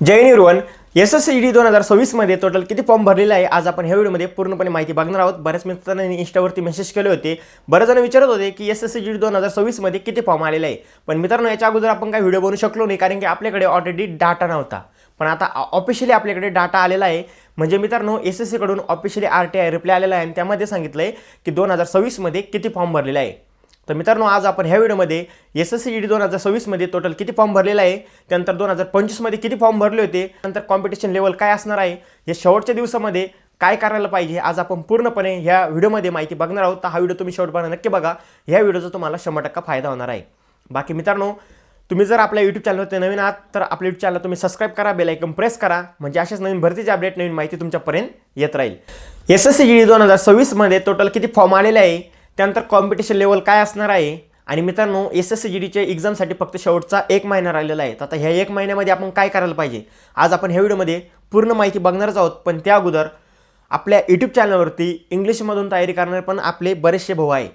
जय निर्वण SSCGD 2026 मध्ये total किती form भरलेला आहे आज आपण ह्या व्हिडिओमध्ये पूर्णपणे माहिती बघणार आहोत। बऱ्याच मित्रांनी इंस्टावरती मेसेज केले होते, बरेच जण विचारत होते की SSCGD 2026 मध्ये किती फॉर्म आलेले आहे। पण मित्रांनो याच्या अगोदर आपण काही व्हिडिओ बनवू शकलो नाही कारण की आपल्याकडे ऑलरेडी डाटा नव्हता। पण आता ऑफिशियली आपल्याकडे डाटा आलेला आहे। म्हणजे मित्रांनो SSC कडून ऑफिशियली RTI रिप्लाय आलेला आहे आणि त्यामध्ये सांगितलंय की 2026 मध्ये किती फॉर्म भरलेला आहे। तर मित्रांनो आज आपण ह्या व्हिडिओमध्ये SSCGD 2026 मध्ये टोटल किती फॉर्म भरलेला आहे, त्यानंतर 2025 मध्ये किती फॉर्म भरले होते, नंतर कॉम्पिटिशन लेवल काय असणार आहे, या शेवटच्या दिवसामध्ये काय करायला पाहिजे आज आपण पूर्णपणे ह्या व्हिडिओमध्ये माहिती बघणार आहोत। तर हा व्हिडिओ तुम्ही शेवटपर्यंत नक्की बघा, ह्या व्हिडिओचा तुम्हाला 100% फायदा होणार आहे। बाकी मित्रांनो तुम्ही जर आपल्या YouTube चॅनलवरती नवीन आहात तर आपल्या YouTube चॅनल तुम्ही सबस्क्राइब करा, बेल आयकॉन प्रेस करा, म्हणजे अशाच नवीन भरतीचे अपडेट नवीन माहिती तुमच्यापर्यंत येत राहील। SSCGD 2026 मध्ये टोटल किती फॉर्म आलेले आहे, त्यानंतर कॉम्पिटिशन लेवल काय असणार आहे, आणि मित्रांनो SSCGDच्या एक्झामसाठी फक्त शेवटचा 1 महिना राहिलेला आहे। आता ह्या 1 महिन्यामध्ये आपण काय करायला पाहिजे आज आपण ह्या व्हिडिओमध्ये पूर्ण माहिती बघणारच आहोत। पण त्या अगोदर आपल्या YouTube चॅनलवरती इंग्लिशमधून तयारी करणारे पण आपले बरेचसे भाऊ आहे।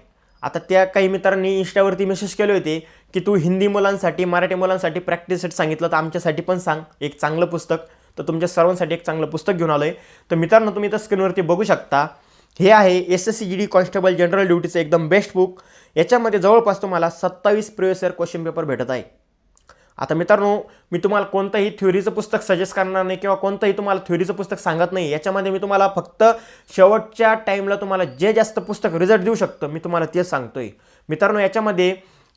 आता त्या काही मित्रांनी इंस्टावरती मेसेज केले होते की तू हिंदी मुलांसाठी मराठी मुलांसाठी प्रॅक्टिस सेट सांगितलं तर आमच्यासाठी पण सांग एक चांगलं पुस्तक। तर तुमच्या सर्वांसाठी एक चांगलं पुस्तक घेऊन आलोय। तर मित्रांनो तुम्ही तर स्क्रीनवरती बघू शकता, हे आहे SSCGD कॉन्स्टेबल जनरल ड्युटीचं एकदम बेस्ट बुक। याच्यामध्ये जवळपास तुम्हाला 27 प्रिव्हियस इयर क्वेश्चन पेपर भेटत आहे। आता मित्रांनो मी तुम्हाला कोणतंही थ्योरीचं पुस्तक सजेस्ट करणार नाही किंवा कोणतंही तुम्हाला थ्योरीचं पुस्तक सांगत नाही। याच्यामध्ये मी तुम्हाला फक्त शेवटच्या टाईमला तुम्हाला जे जास्त पुस्तक रिझल्ट देऊ शकतं मी तुम्हाला तेच सांगतोय। मित्रांनो याच्यामध्ये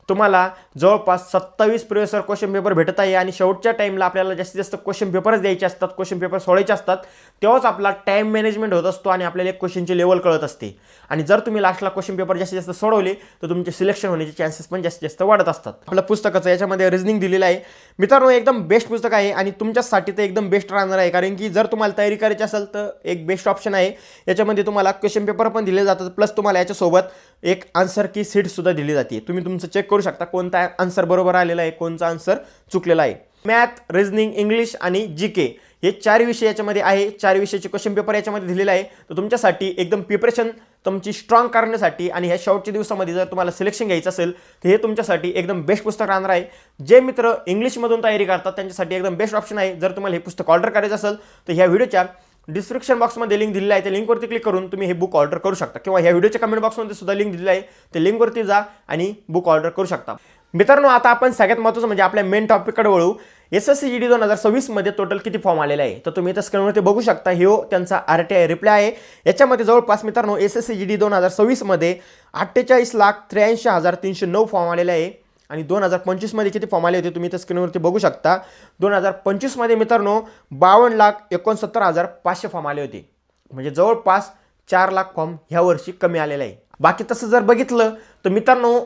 तुम्हाला जवळपास 27 प्रिव्हियस इयर क्वेश्चन पेपर भेटत आहे आणि शेवटच्या टाईमला आपल्याला जास्तीत जास्त क्वेश्चन पेपरच द्यायचे असतात, क्वेश्चन पेपर सोडायचे असतात, तेव्हाच आपला टाईम मॅनेजमेंट होत असतो आणि आपल्याला एक क्वेश्चनची लेवल कळत असते। आणि जर तुम्ही लास्टला क्वेश्चन पेपर जास्तीत जास्त सोडवले तर तुमचे सिलेक्शन होण्याचे चान्सेस पण जास्तीत जास्त वाढत असतात। आपल्या पुस्तकाचं याच्यामध्ये रिझनिंग दिलेलं आहे मित्रांनो, एकदम बेस्ट पुस्तक आहे आणि तुमच्यासाठी ते एकदम बेस्ट राहणार आहे। कारण की जर तुम्हाला तयारी करायची असेल तर एक बेस्ट ऑप्शन आहे। याच्यामध्ये तुम्हाला क्वेश्चन पेपर पण दिले जातात, प्लस तुम्हाला याच्यासोबत एक आन्सर की सीट सुद्धा दिली जाते। तुम्ही तुमचं चेक करू शकता कोणता आन्सर बरोबर आलेला आहे, कोणता आन्सर चुकलेला आहे। मॅथ, रिझनिंग, इंग्लिश आणि GK हे 4 विषय याच्यामध्ये आहे। 4 विषयाचे क्वेश्चन पेपर याच्यामध्ये दिलेला आहे। तर तुमच्यासाठी एकदम प्रिपरेशन तुमची स्ट्रॉंग करण्यासाठी आणि ह्या शेवटच्या दिवसामध्ये जर तुम्हाला सिलेक्शन घ्यायचं असेल तर हे तुमच्यासाठी एकदम बेस्ट पुस्तक राहणार आहे। जे मित्र इंग्लिशमधून तयारी करतात त्यांच्यासाठी एकदम बेस्ट ऑप्शन आहे। जर तुम्हाला हे पुस्तक ऑर्डर करायचं असेल तर ह्या व्हिडिओच्या डिस्क्रिप्शन बॉक्समध्ये लिंक दिलेली आहे, त्या लिंकवरती क्लिक करून तुम्ही हे बुक ऑर्डर करू शकता, किंवा ह्या व्हिडिओच्या कमेंट बॉक्समध्ये सुद्धा लिंक दिलेली आहे, त्या लिंकवरती जा आणि बुक ऑर्डर करू शकता। मित्रांनो आता आपण सगळ्यात महत्त्वाचं म्हणजे आपल्या मेन टॉपिककडे वळू। SSCGD 2026 मध्ये टोटल किती फॉर्म आलेले आहे तर तुम्ही इथं स्क्रीनवरती बघू शकता, हे त्यांचा RTI रिप्लाय आहे। याच्यामध्ये जवळपास मित्रांनो SSCGD 2026 मध्ये 48,83,309 फॉर्म आलेले आहे। आणि 2025 मध्ये किती फॉर्म आले होते तुम्ही इथं स्क्रीनवरती बघू शकता। 2025 मध्ये मित्रांनो 52,69,500 फॉर्म आले होते, म्हणजे जवळपास 4 लाख फॉर्म ह्या वर्षी कमी आलेला आहे। बाकी तसं जर बघितलं तर मित्रांनो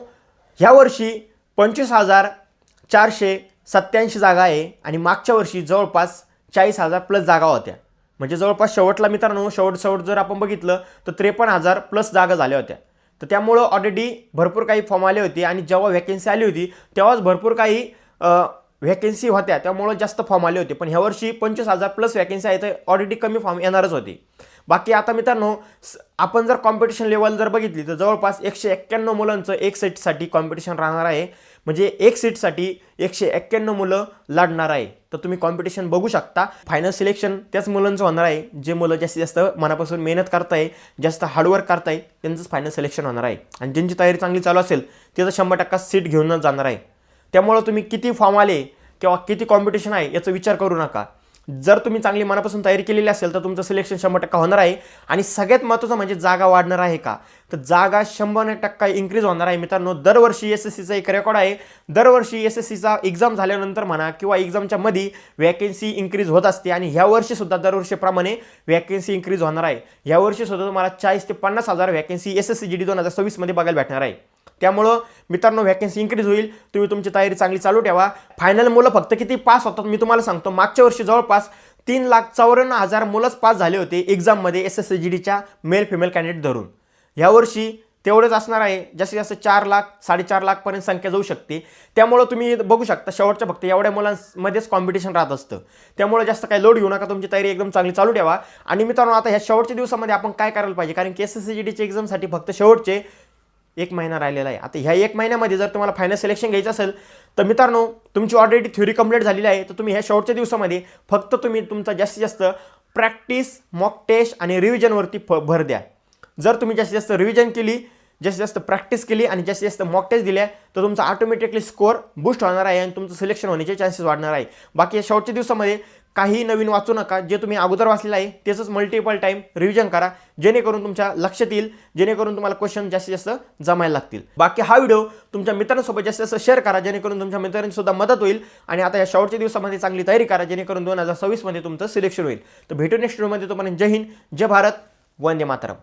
ह्या वर्षी 25,487 जागा आहे आणि मागच्या वर्षी जवळपास 40,000 प्लस जागा होत्या। म्हणजे जवळपास शेवटला मित्रांनो शेवट जर आपण बघितलं तर 53,000 प्लस जागा झाल्या होत्या। तर त्यामुळं ऑलरेडी भरपूर काही फॉर्म आले होते आणि जेव्हा वॅकेन्सी आली होती तेव्हाच भरपूर काही वॅकेन्सी होत्या, त्यामुळे जास्त फॉर्म आले होते। पण ह्या वर्षी 25,000 प्लस वॅकेन्सी आहे तर ऑलरेडी कमी फॉर्म येणारच होते। बाकी आता मित्रांनो आपण जर कॉम्पिटिशन लेवल जर बघितली तर जवळपास 191 मुलांचं एक सीटसाठी कॉम्पिटिशन राहणार आहे। म्हणजे एक सीटसाठी 191 मुलं लढणार आहे। तर तुम्ही कॉम्पिटिशन बघू शकता। फायनल सिलेक्शन त्याच मुलांचं होणार आहे जे मुलं जास्तीत जास्त मनापासून मेहनत करताय, जास्त हार्डवर्क करताय, त्यांचंच फायनल सिलेक्शन होणार आहे। आणि ज्यांची तयारी चांगली चालू असेल त्याचं 100% सीट घेऊनच जाणार आहे। त्यामुळं तुम्ही किती फॉर्म आले किंवा किती कॉम्पिटिशन आहे याचा विचार करू नका। जर तुम्ही चांगली मनापासून तयारी केलेली असेल तर तुमचं सिलेक्शन 100% होणार आहे। आणि सगळ्यात महत्त्वाचं म्हणजे जागा वाढणार आहे का, तर जागा 100% इन्क्रीज होणार आहे। मित्रांनो दरवर्षी SSCचा एक रेकॉर्ड आहे, दरवर्षी SSCचा एक्झाम झाल्यानंतर म्हणा किंवा एक्झामच्या मध्ये वॅकेन्सी इन्क्रीज होत असते आणि ह्या वर्षी सुद्धा दरवर्षीप्रमाणे वॅकेन्सी इन्क्रीज होणार आहे। ह्या वर्षी सुद्धा तुम्हाला 40,000 ते 50,000 वॅकेन्सी SSCGD 2026 मध्ये बघायला भेटणार आहे। त्यामुळं मित्रांनो वॅकेन्सी इन्क्रीज होईल, तुम्ही तुमची तयारी चांगली चालू ठेवा। फायनल मुलं फक्त किती पास होतात मी तुम्हाला सांगतो। मागच्या वर्षी जवळपास 3,54,000 मुलंच पास झाले होते एक्झाममध्ये SSCGDच्या मेल फिमेल कॅन्डिडेट धरून। ह्या वर्षी तेवढेच असणार आहे, जास्तीत जास्त 4 लाख 4.5 लाख पर्यंत संख्या जाऊ शकते। त्यामुळे तुम्ही बघू शकता शेवटच्या फक्त एवढ्या मुलांमध्येच कॉम्पिटिशन राहत असतं। त्यामुळे जास्त काही लोड घेऊ नका, तुमची तयारी एकदम चांगली चालू ठेवा। आणि मित्रांनो आता ह्या शेवटच्या दिवसामध्ये आपण काय करायला पाहिजे, कारण की SSCGDच्या एक्झामसाठी फक्त शेवटचे 1 महिना राहिलेला आहे. आता ह्या 1 महिन्यामध्ये जर तुम्हाला फायनल सिलेक्शन घ्यायचं असेल तर मित्रांनो तुमची ऑलरेडी थ्योरी कंप्लीट झालेली आहे. तर तुम्ही ह्या शेवटच्या दिवसामध्ये फक्त तुम्ही तुमचा जास्तीत जास्त प्रॅक्टिस, मॉक टेस्ट आणि रिव्हिजनवरती भर द्या. जर तुम्ही जास्तीत जास्त रिव्हिजन केली, जास्तीत जास्त प्रॅक्टिस केली आणि जास्तीत जास्त मॉक टेस्ट दिल्या तर तुमचा ऑटोमॅटिकली स्कोअर बूस्ट होणार आहे आणि तुमचं सिलेक्शन होण्याचे चान्सेस वाढणार आहे. बाकी या शेवटच्या दिवसामध्ये काही नवीन वाचू नका. जे तुम्ही अगोदर वाचलेलं आहे त्याचंच मल्टिपल टाईम रिव्हिजन करा, जेणेकरून तुमच्या लक्षात येईल, जेणेकरून तुम्हाला क्वेश्चन जास्तीत जास्त जमायला लागतील. बाकी हा व्हिडिओ तुमच्या मित्रांसोबत जास्तीत जास्त शेअर करा, जेणेकरून तुमच्या मित्रांची सुद्धा मदत होईल. आणि आता या शेवटच्या दिवसामध्ये चांगली तयारी करा, जेणेकरून 2026 मध्ये तुमचं सिलेक्शन होईल. तर भेटू नेक्स्ट व्हिडिओमध्ये. तोपर्यंत जय हिंद, जय भारत, वंदे मातरम.